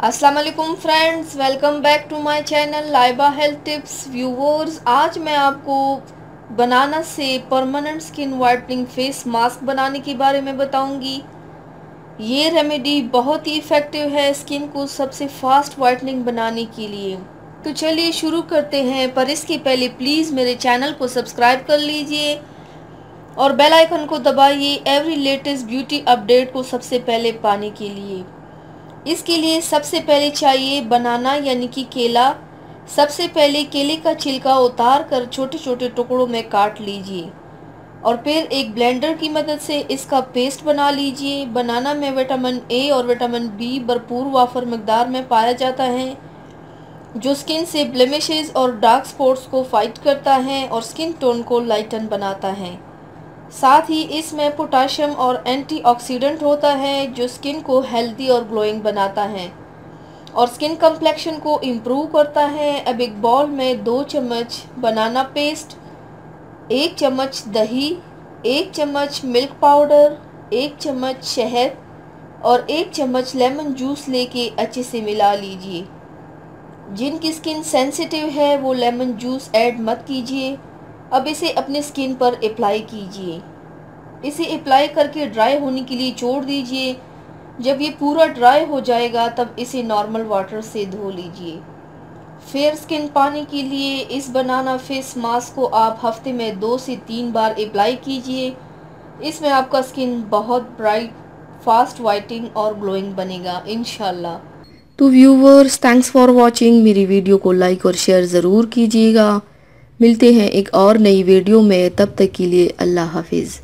अस्सलाम वालेकुम friends, welcome back to my channel Laiba health tips. Viewers, आज मैं आपको बनाना से permanent skin whitening face mask बनाने के बारे में बताऊंगी। ये रेमेडी बहुत ही इफ़ेक्टिव है स्किन को सबसे फास्ट वाइटनिंग बनाने के लिए। तो चलिए शुरू करते हैं, पर इसके पहले प्लीज़ मेरे चैनल को सब्सक्राइब कर लीजिए और बेल आइकन को दबाइए एवरी लेटेस्ट ब्यूटी अपडेट को सबसे पहले पाने के लिए। इसके लिए सबसे पहले चाहिए बनाना यानी कि केला। सबसे पहले केले का छिलका उतार कर छोटे छोटे टुकड़ों में काट लीजिए और फिर एक ब्लेंडर की मदद से इसका पेस्ट बना लीजिए। बनाना में विटामिन ए और विटामिन बी भरपूर वाफर मकदार में पाया जाता है, जो स्किन से ब्लेमिशेस और डार्क स्पॉट्स को फाइट करता है और स्किन टोन को लाइटन बनाता है। साथ ही इसमें पोटाशियम और एंटीऑक्सीडेंट होता है, जो स्किन को हेल्दी और ग्लोइंग बनाता है और स्किन कम्प्लेक्शन को इम्प्रूव करता है। अब एक बाउल में 2 चम्मच बनाना पेस्ट, 1 चम्मच दही, 1 चम्मच मिल्क पाउडर, 1 चम्मच शहद और 1 चम्मच लेमन जूस लेके अच्छे से मिला लीजिए। जिनकी स्किन सेंसिटिव है वो लेमन जूस ऐड मत कीजिए। अब इसे अपने स्किन पर अप्लाई कीजिए। इसे अप्लाई करके ड्राई होने के लिए छोड़ दीजिए। जब ये पूरा ड्राई हो जाएगा तब इसे नॉर्मल वाटर से धो लीजिए। फेयर स्किन पाने के लिए इस बनाना फेस मास्क को आप हफ्ते में 2 से 3 बार अप्लाई कीजिए। इसमें आपका स्किन बहुत ब्राइट, फास्ट वाइटिंग और ग्लोइंग बनेगा इंशाल्लाह। तो व्यूवर्स, थैंक्स फॉर वॉचिंग। मेरी वीडियो को लाइक और शेयर ज़रूर कीजिएगा। मिलते हैं एक और नई वीडियो में, तब तक के लिए अल्लाह हाफिज़।